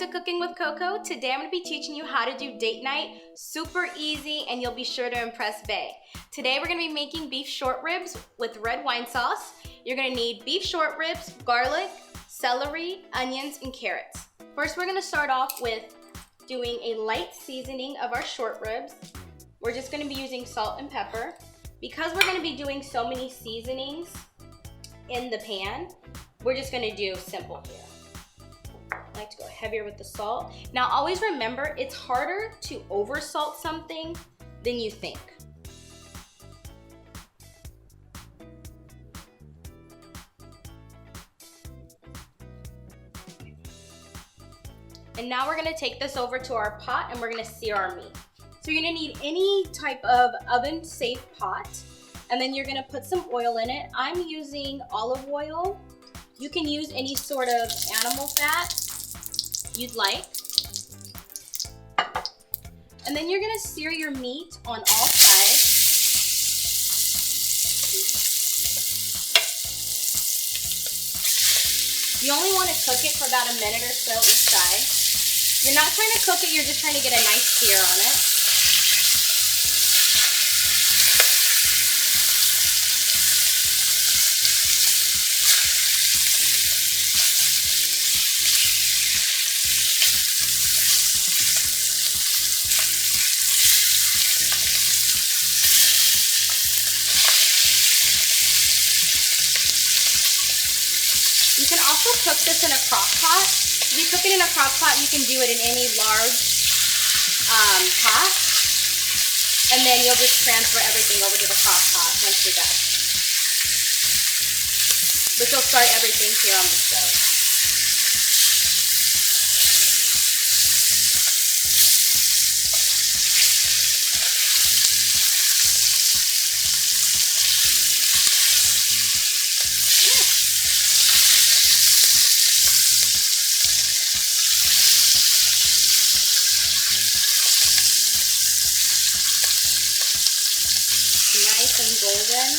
to Cooking with CoCo. Today I'm going to be teaching you how to do date night. Super easy, and you'll be sure to impress Bae. Today we're going to be making beef short ribs with red wine sauce. You're going to need beef short ribs, garlic, celery, onions, and carrots. First we're going to start off with doing a light seasoning of our short ribs. We're just going to be using salt and pepper. Because we're going to be doing so many seasonings in the pan, we're just going to do simple here. I like to go heavier with the salt. Now always remember, it's harder to over salt something than you think. And now we're gonna take this over to our pot and we're gonna sear our meat. So you're gonna need any type of oven safe pot, and then you're gonna put some oil in it. I'm using olive oil. You can use any sort of animal fat you'd like. And then you're gonna sear your meat on all sides. You only wanna cook it for about a minute or so each side. You're not trying to cook it, you're just trying to get a nice sear on it. You can also cook this in a crock pot. If you cook it in a crock pot, you can do it in any large pot. And then you'll just transfer everything over to the crock pot once you're done. But you'll start everything here on the stove. Nice and golden.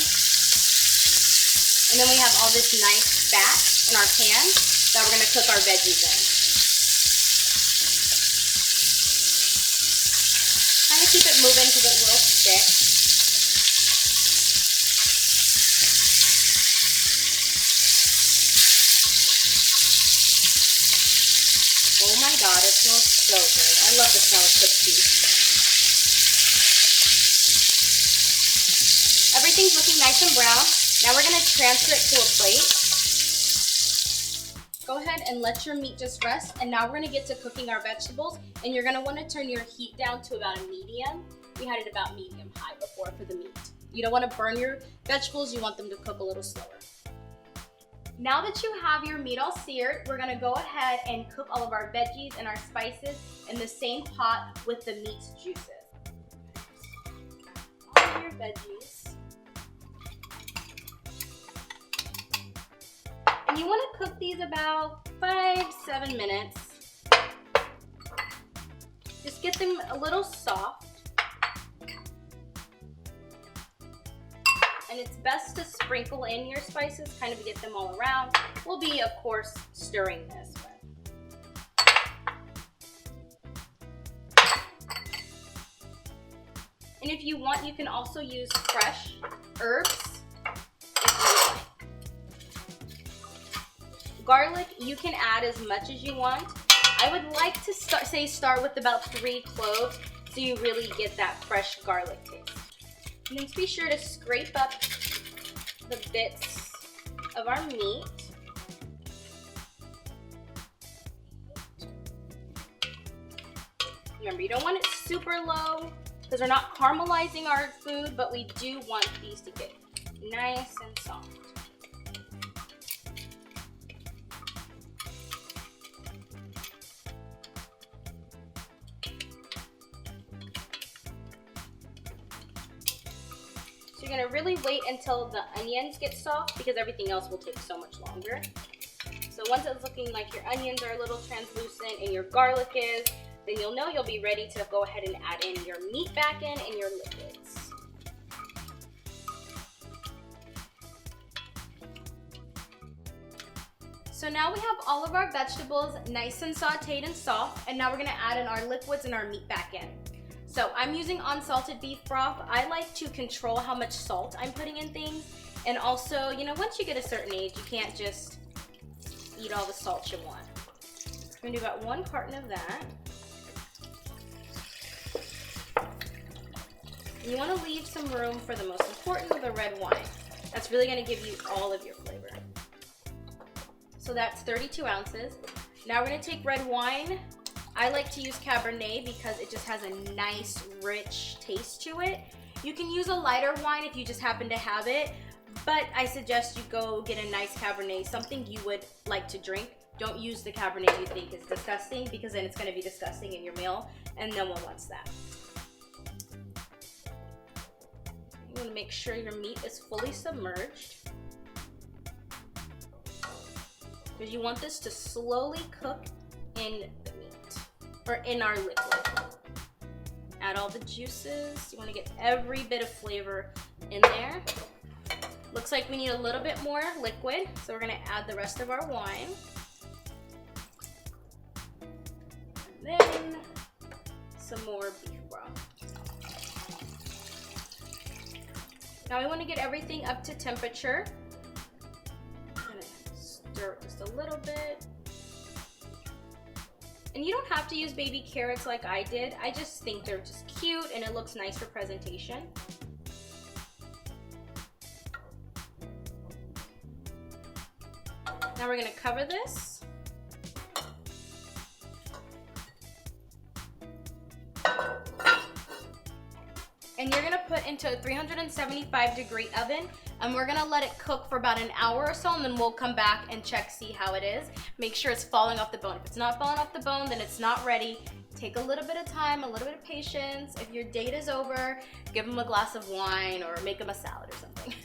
And then we have all this nice fat in our pan that we're going to cook our veggies in. Kind of keep it moving because it will stick. Oh my God, it smells so good. I love the smell of cooked beef. Everything's looking nice and brown. Now we're gonna transfer it to a plate. Go ahead and let your meat just rest. And now we're gonna get to cooking our vegetables. And you're gonna wanna turn your heat down to about a medium. We had it about medium high before for the meat. You don't wanna burn your vegetables, you want them to cook a little slower. Now that you have your meat all seared, we're gonna go ahead and cook all of our veggies and our spices in the same pot with the meat's juices. All of your veggies. And you want to cook these about 5-7 minutes. Just get them a little soft. And it's best to sprinkle in your spices, kind of get them all around. We'll be, of course, stirring this. And if you want, you can also use fresh herbs. Garlic, you can add as much as you want. I would like to start with about 3 cloves so you really get that fresh garlic taste. And then be sure to scrape up the bits of our meat. Remember, you don't want it super low because we're not caramelizing our food, but we do want these to get nice and soft. So you're gonna really wait until the onions get soft because everything else will take so much longer. So once it's looking like your onions are a little translucent and your garlic is, then you'll know you'll be ready to go ahead and add in your meat back in and your liquids. So now we have all of our vegetables nice and sauteed and soft, and now we're gonna add in our liquids and our meat back in. So I'm using unsalted beef broth. I like to control how much salt I'm putting in things, and also, you know, once you get a certain age, you can't just eat all the salt you want. I'm gonna do about 1 carton of that. You wanna leave some room for the most important, the red wine. That's really gonna give you all of your flavor. So that's 32 ounces. Now we're gonna take red wine. I like to use Cabernet because it just has a nice, rich taste to it. You can use a lighter wine if you just happen to have it, but I suggest you go get a nice Cabernet, something you would like to drink. Don't use the Cabernet you think is disgusting, because then it's gonna be disgusting in your meal, and no one wants that. You wanna make sure your meat is fully submerged, because you want this to slowly cook in the meat, or in our liquid. Add all the juices. You wanna get every bit of flavor in there. Looks like we need a little bit more liquid, so we're gonna add the rest of our wine. And then some more beef broth. Now we wanna get everything up to temperature. I'm gonna stir it just a little bit. And you don't have to use baby carrots like I did. I just think they're just cute and it looks nice for presentation. Now we're gonna cover this. And you're gonna put into a 375-degree oven, and we're gonna let it cook for about an hour or so, and then we'll come back and check, see how it is. Make sure it's falling off the bone. If it's not falling off the bone, then it's not ready. Take a little bit of time, a little bit of patience. If your date is over, give them a glass of wine or make them a salad or something.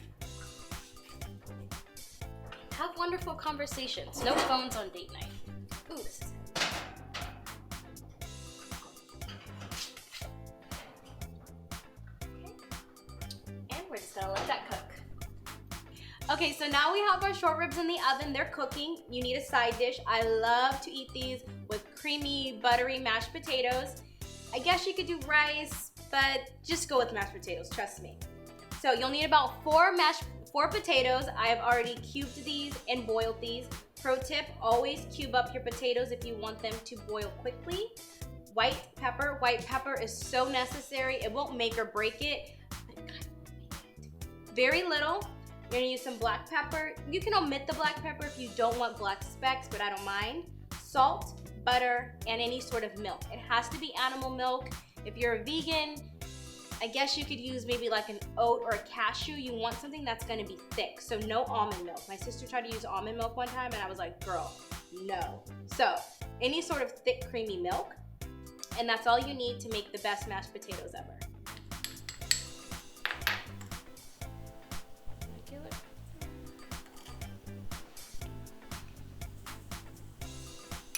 Have wonderful conversations. No phones on date night. Ooh, this is heavy. We're just gonna let that cook. Okay, so now we have our short ribs in the oven. They're cooking. You need a side dish. I love to eat these with creamy, buttery mashed potatoes. I guess you could do rice, but just go with mashed potatoes, trust me. So you'll need about 4 potatoes. I have already cubed these and boiled these. Pro tip, always cube up your potatoes if you want them to boil quickly. White pepper. White pepper is so necessary. It won't make or break it. Very little. You're gonna use some black pepper. You can omit the black pepper if you don't want black specks, but I don't mind. Salt, butter, and any sort of milk. It has to be animal milk. If you're a vegan, I guess you could use maybe like an oat or a cashew. You want something that's gonna be thick, so no almond milk. My sister tried to use almond milk one time and I was like, girl, no. So any sort of thick, creamy milk, and that's all you need to make the best mashed potatoes ever.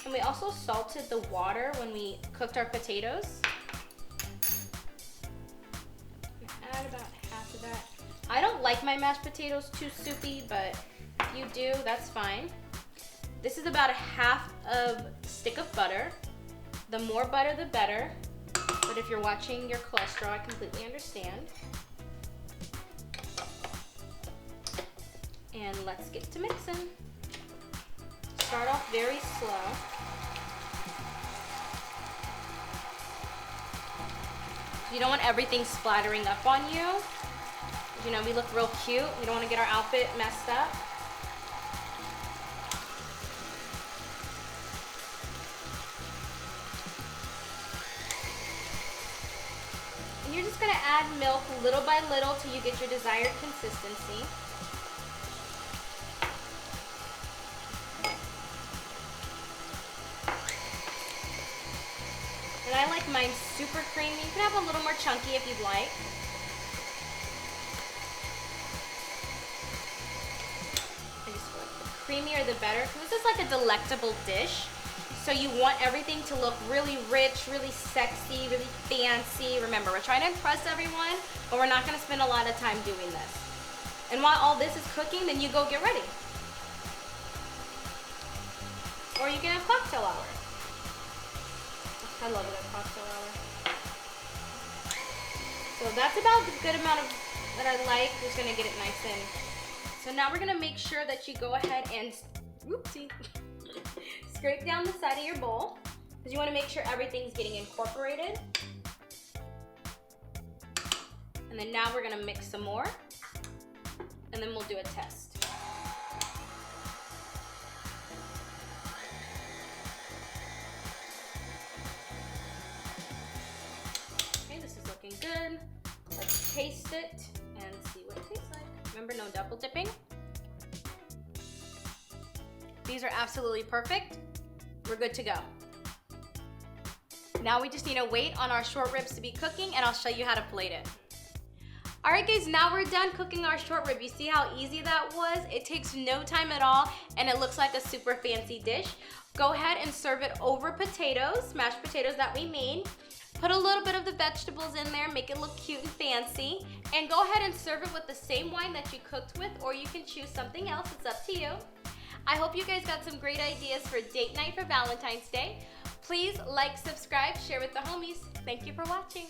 And we also salted the water when we cooked our potatoes. Add about half of that. I don't like my mashed potatoes too soupy, but if you do, that's fine. This is about a half of stick of butter. The more butter, the better. But if you're watching your cholesterol, I completely understand. And let's get to mixing. Start off very slow. You don't want everything splattering up on you. You know, we look real cute. We don't want to get our outfit messed up. And you're just going to add milk little by little till you get your desired consistency. And I like mine super creamy. You can have a little more chunky if you'd like. I just feel like the creamier the better. This is like a delectable dish. So you want everything to look really rich, really sexy, really fancy. Remember, we're trying to impress everyone, but we're not gonna spend a lot of time doing this. And while all this is cooking, then you go get ready. Or you can have cocktail hour. I love it at cocktail hour. So that's about the good amount of that I like. Just gonna get it nice in. So now we're gonna make sure that you go ahead and, whoopsie, scrape down the side of your bowl, because you wanna make sure everything's getting incorporated. And then now we're gonna mix some more, and then we'll do a test. Okay, this is looking good. Let's taste it and see what it tastes like. Remember, no double dipping. These are absolutely perfect. We're good to go. Now we just need to wait on our short ribs to be cooking, and I'll show you how to plate it. All right guys, now we're done cooking our short rib. You see how easy that was? It takes no time at all, and it looks like a super fancy dish. Go ahead and serve it over potatoes, mashed potatoes that we made. Put a little bit of the vegetables in there, make it look cute and fancy, and go ahead and serve it with the same wine that you cooked with, or you can choose something else. It's up to you. I hope you guys got some great ideas for date night for Valentine's Day. Please like, subscribe, share with the homies. Thank you for watching.